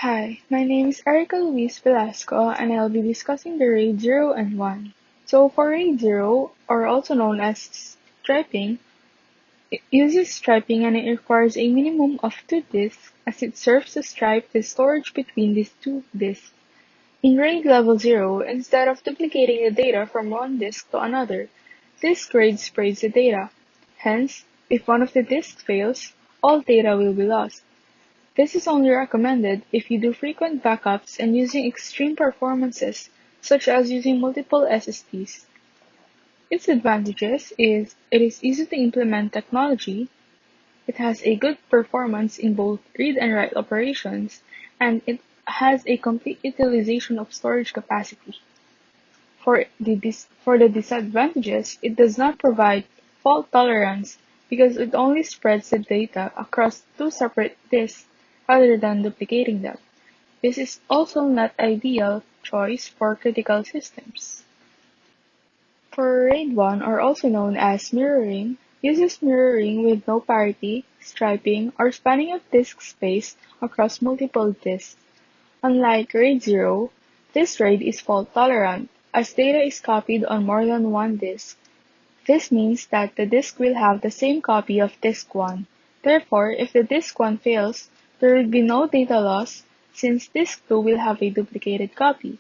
Hi, my name is Erica Luis Velasco and I'll be discussing the RAID 0 and 1. So for RAID 0, or also known as striping, it uses striping and it requires a minimum of two disks as it serves to stripe the storage between these two disks. In RAID level 0, instead of duplicating the data from one disk to another, disk RAID spreads the data. Hence, if one of the disks fails, all data will be lost. This is only recommended if you do frequent backups and using extreme performances, such as using multiple SSDs. Its advantages is it is easy to implement technology, it has a good performance in both read and write operations, and it has a complete utilization of storage capacity. For the disadvantages, it does not provide fault tolerance because it only spreads the data across two separate disks rather than duplicating them. This is also not ideal choice for critical systems. For RAID 1, or also known as mirroring, uses mirroring with no parity, striping, or spanning of disk space across multiple disks. Unlike RAID 0, this RAID is fault-tolerant, as data is copied on more than one disk. This means that the disk will have the same copy of disk 1. Therefore, if the disk 1 fails, there will be no data loss since disk 2 will have a duplicated copy.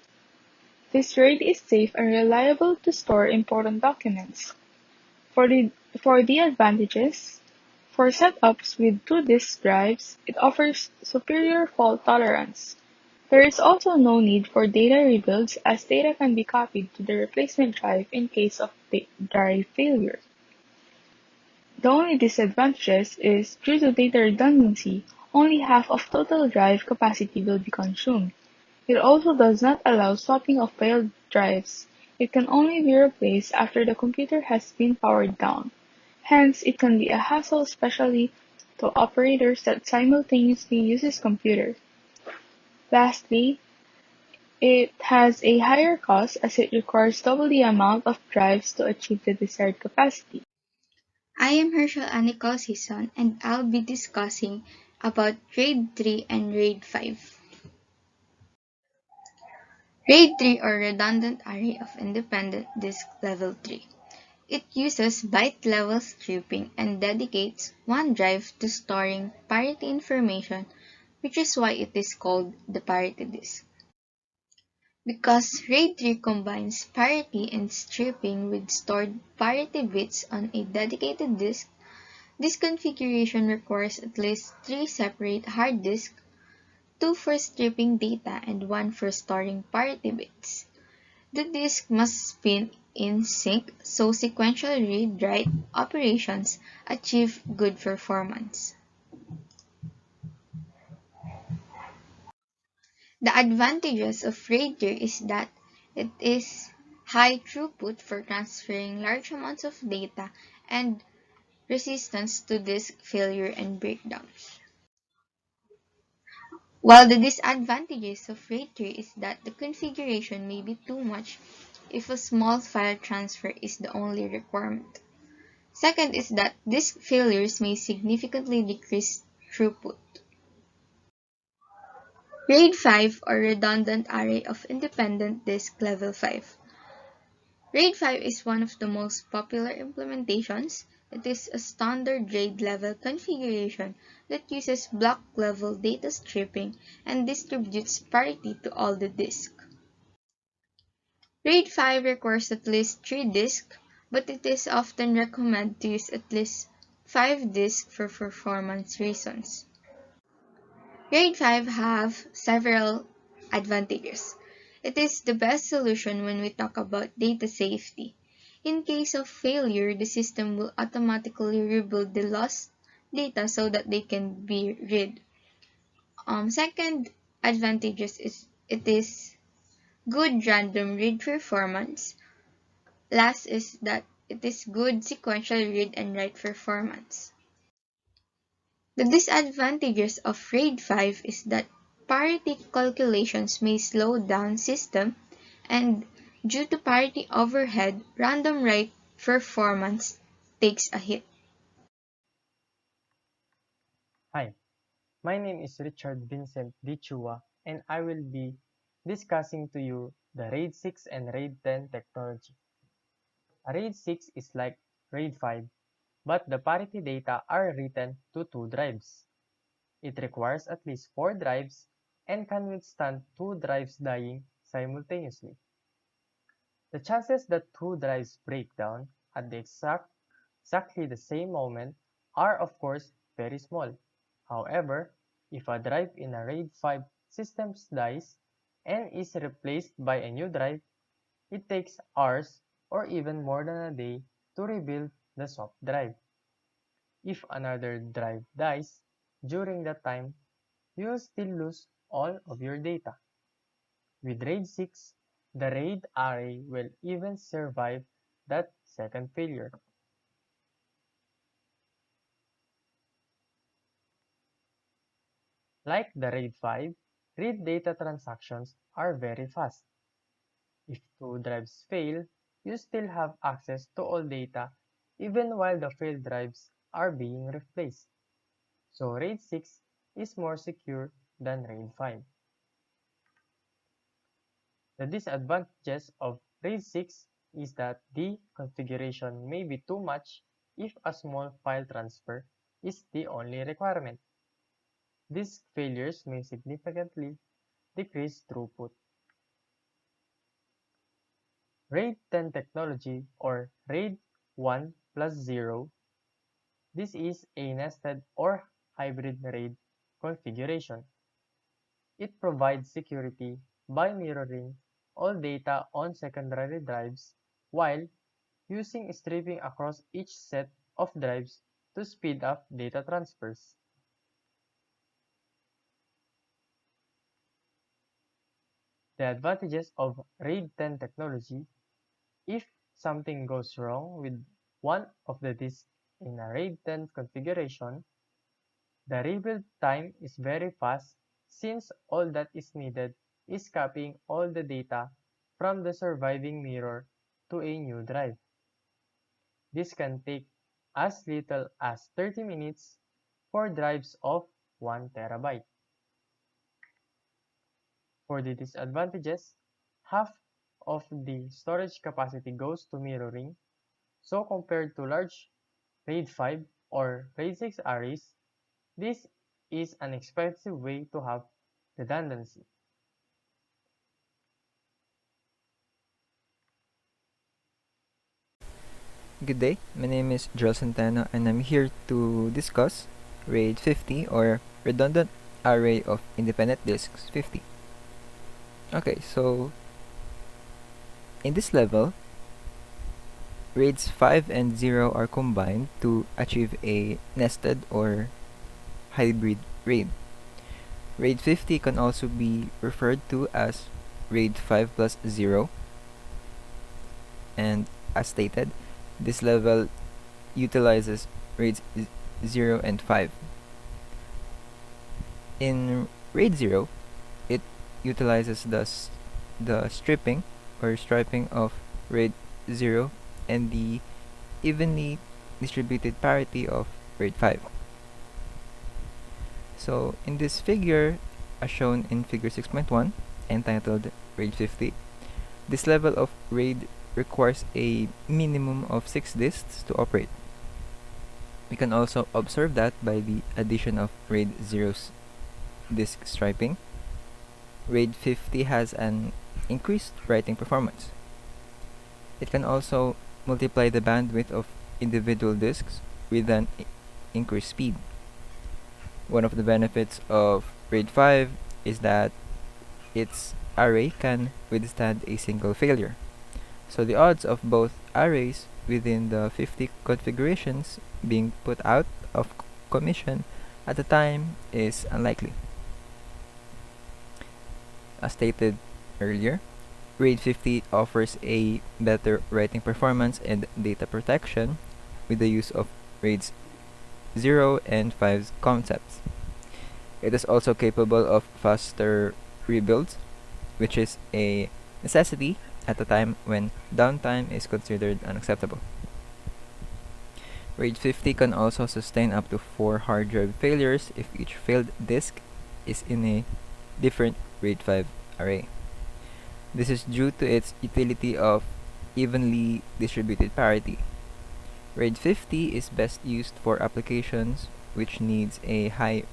This RAID is safe and reliable to store important documents. For the, for the advantages, for setups with two disk drives, it offers superior fault tolerance. There is also no need for data rebuilds as data can be copied to the replacement drive in case of drive failure. The only disadvantages is due to data redundancy, only half of total drive capacity will be consumed. It also does not allow swapping of failed drives. It can only be replaced after the computer has been powered down. Hence, it can be a hassle especially to operators that simultaneously uses computer. Lastly, it has a higher cost as it requires double the amount of drives to achieve the desired capacity. I am Herschel Anikal Season and I'll be discussing about RAID 3 and RAID 5. RAID 3 or Redundant Array of Independent Disk Level 3. It uses byte-level stripping and dedicates one drive to storing parity information, which is why it is called the parity disk. Because RAID 3 combines parity and stripping with stored parity bits on a dedicated disk, this configuration requires at least three separate hard disks, two for stripping data and one for storing parity bits. The disk must spin in sync so sequential read-write operations achieve good performance. The advantages of RAID 3 is that it is high throughput for transferring large amounts of data and resistance to disk failure and breakdowns. While the disadvantages of RAID 3 is that the configuration may be too much if a small file transfer is the only requirement. Second is that disk failures may significantly decrease throughput. RAID 5 or Redundant Array of Independent Disk Level 5. RAID 5 is one of the most popular implementations. It is a standard RAID level configuration that uses block level data stripping and distributes parity to all the disks. RAID 5 requires at least 3 disks, but it is often recommended to use at least 5 disks for performance reasons. RAID 5 have several advantages. It is the best solution when we talk about data safety. In case of failure, the system will automatically rebuild the lost data so that they can be read. Second advantages is it is good random read performance. Last is that it is good sequential read and write performance. The disadvantages of RAID 5 is that parity calculations may slow down system and due to parity overhead, random write performance takes a hit. Hi, my name is Richard Vincent Dichua, and I will be discussing to you the RAID 6 and RAID 10 technology. RAID 6 is like RAID 5, but the parity data are written to two drives. It requires at least 4 drives and can withstand 2 drives dying simultaneously. The chances that 2 drives break down at the exactly the same moment are of course very small. However, if a drive in a RAID 5 system dies and is replaced by a new drive, it takes hours or even more than a day to rebuild the soft drive. If another drive dies during that time, you will still lose all of your data. With RAID 6, the RAID array will even survive that second failure. Like the RAID 5, read data transactions are very fast. If two drives fail, you still have access to all data even while the failed drives are being replaced. So RAID 6 is more secure than RAID 5. The disadvantages of RAID 6 is that the configuration may be too much if a small file transfer is the only requirement. These failures may significantly decrease throughput. RAID 10 technology or RAID 1 plus 0. This is a nested or hybrid RAID configuration. It provides security by mirroring all data on secondary drives while using stripping across each set of drives to speed up data transfers. The advantages of RAID 10 technology: if something goes wrong with one of the disks in a RAID 10 configuration, the rebuild time is very fast since all that is needed is copying all the data from the surviving mirror to a new drive. This can take as little as 30 minutes for drives of 1 terabyte. For the disadvantages, half of the storage capacity goes to mirroring, so compared to large RAID 5 or RAID 6 arrays, this is an expensive way to have redundancy. Good day, my name is Joel Santana and I'm here to discuss RAID 50 or Redundant Array of Independent Disks 50. Okay, so in this level, RAIDs 5 and 0 are combined to achieve a nested or hybrid RAID. RAID 50 can also be referred to as RAID 5 plus 0, and as stated, this level utilizes RAIDs 0 and 5. In RAID 0, it utilizes the stripping or striping of RAID 0 and the evenly distributed parity of RAID 5. So in this figure, as shown in figure 6.1, entitled RAID 50, this level of RAID requires a minimum of 6 disks to operate. We can also observe that by the addition of RAID 0's disk striping. RAID 50 has an increased writing performance. It can also multiply the bandwidth of individual disks with an increased speed. One of the benefits of RAID 5 is that its array can withstand a single failure. So the odds of both arrays within the 50 configurations being put out of commission at the time is unlikely. As stated earlier, RAID 50 offers a better writing performance and data protection with the use of RAIDs 0 and 5's concepts. It is also capable of faster rebuilds, which is a necessity at a time when downtime is considered unacceptable. RAID 50 can also sustain up to 4 hard drive failures if each failed disk is in a different RAID 5 array. This is due to its utility of evenly distributed parity. RAID 50 is best used for applications which needs a high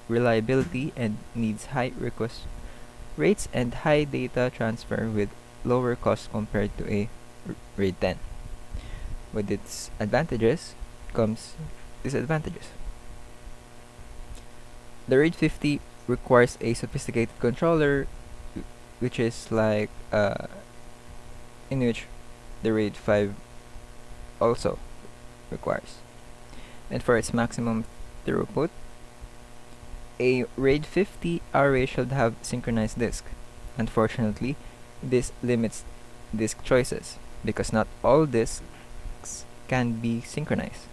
reliability and needs high request rates and high data transfer with lower cost compared to a RAID 10. With its advantages comes disadvantages. The RAID 50 requires a sophisticated controller, which is like in which the RAID 5 also requires. And for its maximum throughput, a RAID 50 array should have synchronized disk. Unfortunately, this limits disk choices because not all disks can be synchronized.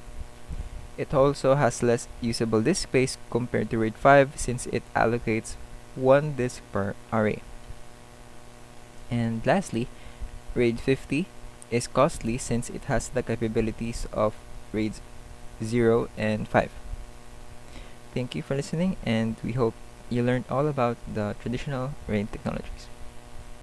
It also has less usable disk space compared to RAID 5 since it allocates one disk per array. And lastly, RAID 50 is costly since it has the capabilities of RAIDs 0 and 5. Thank you for listening, and we hope you learned all about the traditional RAID technologies.